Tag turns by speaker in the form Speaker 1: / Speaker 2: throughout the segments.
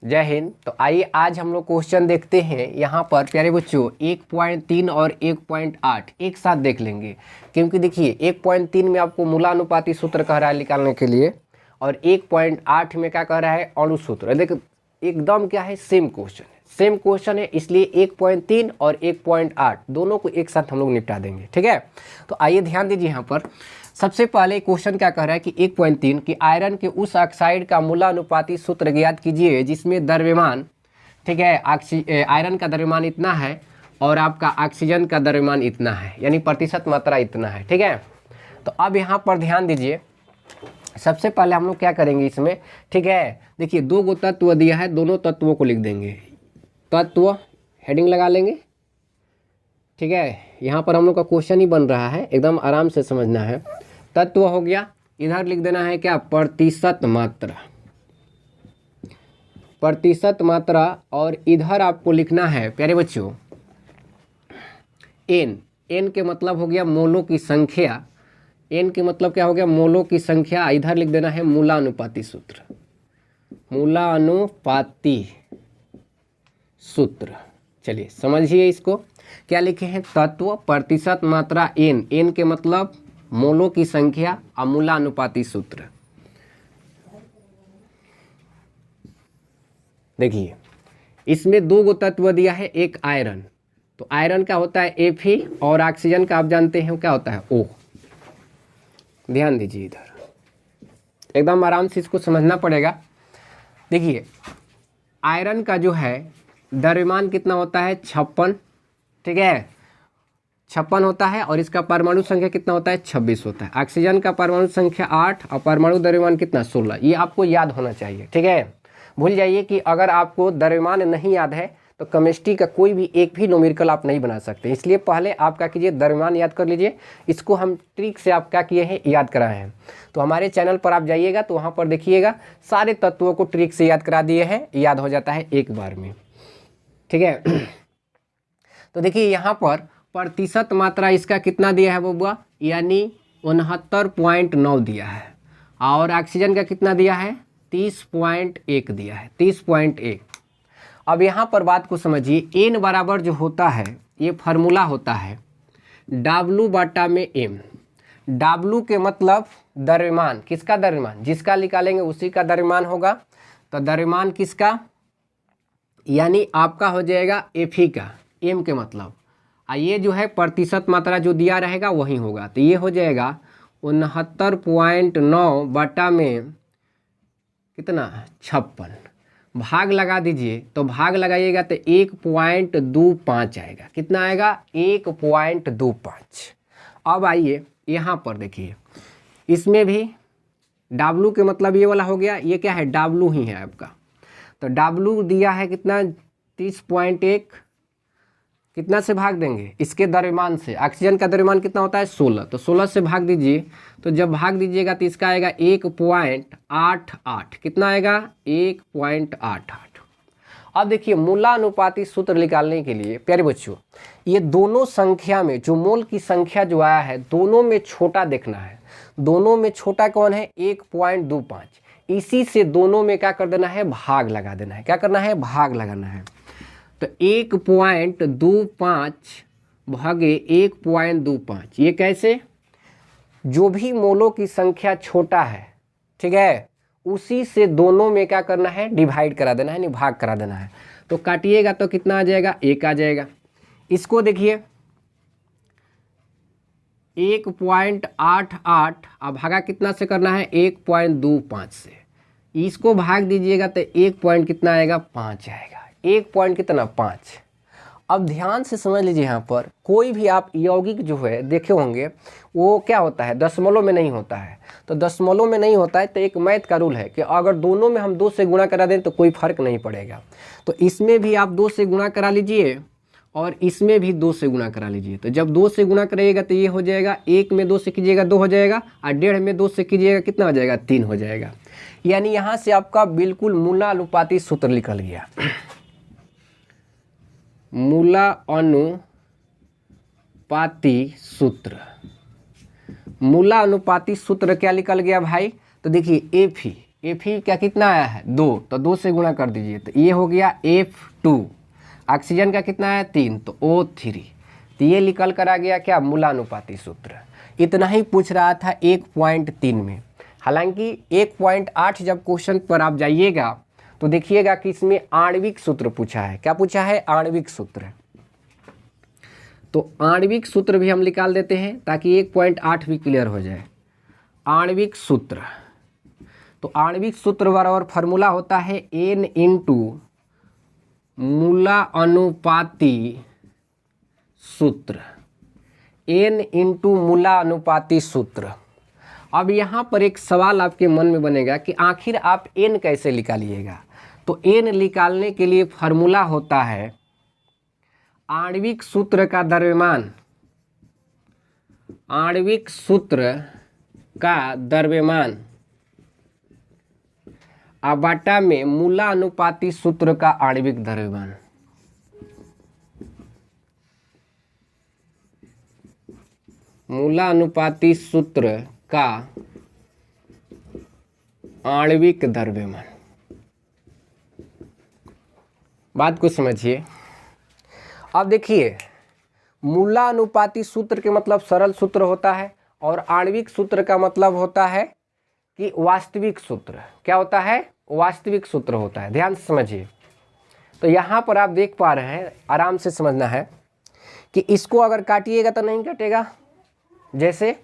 Speaker 1: जय हिंद। तो आइए आज हम लोग क्वेश्चन देखते हैं। यहाँ पर प्यारे बच्चों 1.3 और 1.8 एक साथ देख लेंगे, क्योंकि देखिए 1.3 में आपको मूलानुपाती सूत्र कह रहा है निकालने के लिए, और 1.8 में क्या कह रहा है, अणु सूत्र। देखो एकदम क्या है, सेम क्वेश्चन है, इसलिए 1.3 और 1.8 दोनों को एक साथ हम लोग निपटा देंगे। ठीक है, तो आइए ध्यान दीजिए। यहाँ पर सबसे पहले क्वेश्चन क्या कह रहा है कि 1.3 की आयरन के उस ऑक्साइड का मूलानुपाती सूत्र ज्ञात कीजिए जिसमें द्रव्यमान, ठीक है, आयरन का द्रव्यमान इतना है और आपका ऑक्सीजन का द्रव्यमान इतना है, यानी प्रतिशत मात्रा इतना है। ठीक है, तो अब यहाँ पर ध्यान दीजिए। सबसे पहले हम लोग क्या करेंगे इसमें, ठीक है, देखिए दो गो तत्व दिया है, दोनों तत्वों को लिख देंगे। तत्व हेडिंग लगा लेंगे। ठीक है, यहाँ पर हम लोग का क्वेश्चन ही बन रहा है, एकदम आराम से समझना है। तत्व हो गया, इधर लिख देना है क्या, प्रतिशत मात्रा, प्रतिशत मात्रा, और इधर आपको लिखना है प्यारे बच्चों एन। एन के मतलब हो गया मोलों की संख्या, एन के मतलब क्या हो गया, मोलों की संख्या। इधर लिख देना है मूलानुपाती सूत्र, मूलानुपाती सूत्र। चलिए समझिए इसको, क्या लिखे हैं, तत्व, प्रतिशत मात्रा, एन, एन के मतलब मोलों की संख्या, और मूलानुपाती सूत्र। देखिए इसमें दो गो तत्व दिया है, एक आयरन, तो आयरन का होता है Fe और ऑक्सीजन का आप जानते हैं क्या होता है, O। ध्यान दीजिए, इधर एकदम आराम से इसको समझना पड़ेगा। देखिए आयरन का जो है द्रव्यमान कितना होता है, 56। ठीक है, 56 होता है, और इसका परमाणु संख्या कितना होता है, 26 होता है। ऑक्सीजन का परमाणु संख्या 8 और परमाणु द्रव्यमान कितना, 16। ये आपको याद होना चाहिए। ठीक है, भूल जाइए कि अगर आपको द्रव्यमान नहीं याद है तो केमिस्ट्री का कोई भी एक भी न्यूमेरिकल आप नहीं बना सकते। इसलिए पहले आप क्या कीजिए, द्रव्यमान याद कर लीजिए। इसको हम ट्रिक से आप क्या किए हैं, याद कराए हैं। तो हमारे चैनल पर आप जाइएगा तो वहाँ पर देखिएगा सारे तत्वों को ट्रिक से याद करा दिए हैं, याद हो जाता है एक बार में। ठीक है, तो देखिए यहाँ पर प्रतिशत मात्रा इसका कितना दिया है बबुआ, यानी 69.9 दिया है, और ऑक्सीजन का कितना दिया है, 30.1 दिया है, 30.1। अब यहाँ पर बात को समझिए, एन बराबर जो होता है, ये फार्मूला होता है W बटा में M। W के मतलब द्रव्यमान, किसका द्रव्यमान, जिसका निकालेंगे उसी का द्रव्यमान होगा। तो द्रव्यमान किसका, यानी आपका हो जाएगा Fe का, M के मतलब, ये जो है प्रतिशत मात्रा जो दिया रहेगा वही होगा। तो ये हो जाएगा 69.9 बटा में कितना, 56। भाग लगा दीजिए, तो भाग लगाइएगा तो 1.25 आएगा। कितना आएगा, 1.25। अब आइए यहाँ पर देखिए, इसमें भी W के मतलब ये वाला हो गया, ये क्या है, W ही है आपका। तो W दिया है कितना, 30.1, कितना से भाग देंगे, इसके द्रव्यमान से। ऑक्सीजन का द्रव्यमान कितना होता है, 16, तो 16 से भाग दीजिए। तो जब भाग दीजिएगा तो इसका आएगा 1.88। कितना आएगा, 1.88। अब देखिए मूलानुपाती सूत्र निकालने के लिए प्यारे बच्चों, ये दोनों संख्या में जो मोल की संख्या जो आया है, दोनों में छोटा देखना है। दोनों में छोटा कौन है, 1.25। इसी से दोनों में क्या कर देना है, भाग लगा देना है। क्या करना है, भाग लगाना है। तो 1.25 भागे 1.25, ये कैसे, जो भी मोलों की संख्या छोटा है, ठीक है, उसी से दोनों में क्या करना है, डिवाइड करा देना है, नहीं भाग करा देना है। तो काटिएगा तो कितना आ जाएगा, 1 आ जाएगा। इसको देखिए 1.88 अब भागा कितना से करना है, 1.25 से। इसको भाग दीजिएगा तो 1 पॉइंट कितना आएगा, 5 आएगा। 1 पॉइंट कितना, 5। अब ध्यान से समझ लीजिए, यहाँ पर कोई भी आप यौगिक जो है देखे होंगे, वो क्या होता है, दशमलव में नहीं होता है। तो दशमलव में नहीं होता है तो एक मैथ का रूल है कि अगर दोनों में हम 2 से गुणा करा दें तो कोई फर्क नहीं पड़ेगा। तो इसमें भी आप 2 से गुणा करा लीजिए और इसमें भी 2 से गुणा करा लीजिए। तो जब 2 से गुणा करिएगा तो ये हो जाएगा, 1 में 2 से कीजिएगा 2 हो जाएगा, और 1.5 में 2 से कीजिएगा कितना हो जाएगा, 3 हो जाएगा। यानी यहाँ से आपका बिल्कुल मूलानुपाती सूत्र निकल गया। मूलानुपाती सूत्र क्या निकल गया भाई, तो देखिए Fe, Fe क्या कितना आया है 2, तो 2 से गुणा कर दीजिए, तो ये हो गया F2। ऑक्सीजन का कितना है 3, तो O3। तो ये निकल कर आ गया क्या, मूलानुपाती सूत्र। इतना ही पूछ रहा था 1.3 में। हालांकि 1.8 जब क्वेश्चन पर आप जाइएगा तो देखिएगा कि इसमें आणविक सूत्र पूछा है। क्या पूछा है, आणविक सूत्र। तो आणविक सूत्र भी हम निकाल देते हैं ताकि 1.8 भी क्लियर हो जाए। आणविक सूत्र, तो आणविक सूत्र बराबर फार्मूला होता है N इंटू मूला अनुपाती सूत्र, N इंटू मूला अनुपाती सूत्र। अब यहाँ पर एक सवाल आपके मन में बनेगा कि आखिर आप N कैसे निकालिएगा। तो N निकालने के लिए फार्मूला होता है आणविक सूत्र का द्रव्यमान, आणविक सूत्र का द्रव्यमान बटा में मूला अनुपाती सूत्र का आणविक द्रव्यमान। मूला अनुपाती सूत्र का आणविक द्रव्यमान। बात को समझिए। अब देखिए, मूला अनुपाती सूत्र के मतलब सरल सूत्र होता है और आणविक सूत्र का मतलब होता है कि वास्तविक सूत्र। क्या होता है, वास्तविक सूत्र होता है। ध्यान से समझिए। तो यहाँ पर आप देख पा रहे हैं, आराम से समझना है कि इसको अगर काटिएगा तो नहीं कटेगा। जैसे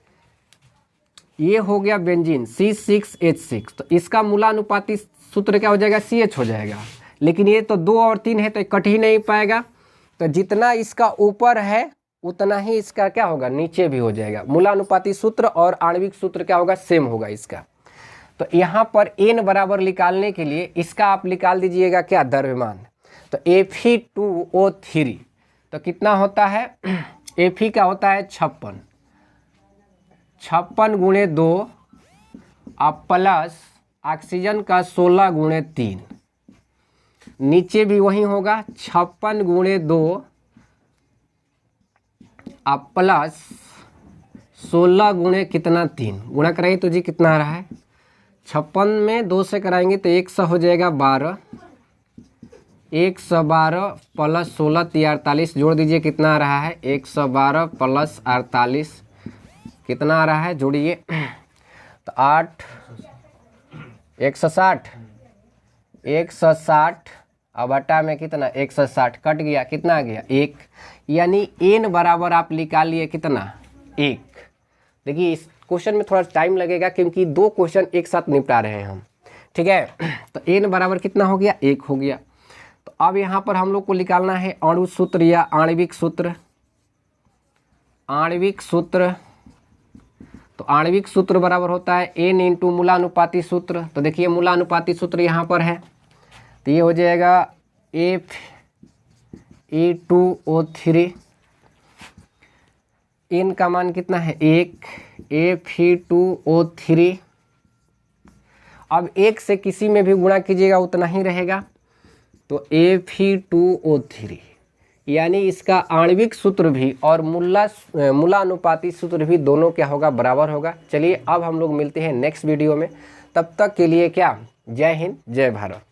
Speaker 1: ये हो गया बेंजीन C6H6, तो इसका मूलानुपाती सूत्र क्या हो जाएगा, CH हो जाएगा। लेकिन ये तो 2 और 3 है तो कट ही नहीं पाएगा। तो जितना इसका ऊपर है उतना ही इसका क्या होगा, नीचे भी हो जाएगा। मूलानुपाती सूत्र और आणविक सूत्र क्या होगा, सेम होगा इसका। तो यहाँ पर N बराबर निकालने के लिए इसका आप निकाल दीजिएगा क्या, द्रव्यमान। तो Fe2O3 तो कितना होता है, Fe का होता है 56, 56 गुणे 2 अब प्लस ऑक्सीजन का 16 गुणे 3, नीचे भी वही होगा 56 गुणे 2 अब प्लस 16 गुणे कितना 3, गुणा कराइए तो जी कितना आ रहा है, 56 में 2 से कराएंगे तो 100 हो जाएगा 12, 112 प्लस 16 48, जोड़ दीजिए कितना आ रहा है 112 प्लस 48 कितना आ रहा है, जोड़िए तो 8 160 अब बटा में कितना 160 कट गया, कितना आ गया 1, यानी N बराबर आप निकाल लिए कितना 1। देखिए इस क्वेश्चन में थोड़ा टाइम लगेगा क्योंकि 2 क्वेश्चन एक साथ निपटा रहे हैं हम, ठीक है। तो N बराबर कितना हो गया, 1 हो गया। तो अब यहाँ पर हम लोग को निकालना है अणु सूत्र या आणविक सूत्र। आणविक सूत्र, तो आणविक सूत्र बराबर होता है N इंटू मूलानुपाती सूत्र। तो देखिए मूलानुपाती सूत्र यहाँ पर है, तो ये हो जाएगा Fe2O3, N का मान कितना है 1, Fe2O3। अब 1 से किसी में भी गुणा कीजिएगा उतना ही रहेगा, तो Fe2O3 यानी इसका आणविक सूत्र भी और मूलानुपाती सूत्र भी दोनों क्या होगा, बराबर होगा। चलिए अब हम लोग मिलते हैं नेक्स्ट वीडियो में, तब तक के लिए क्या, जय हिंद जय भारत।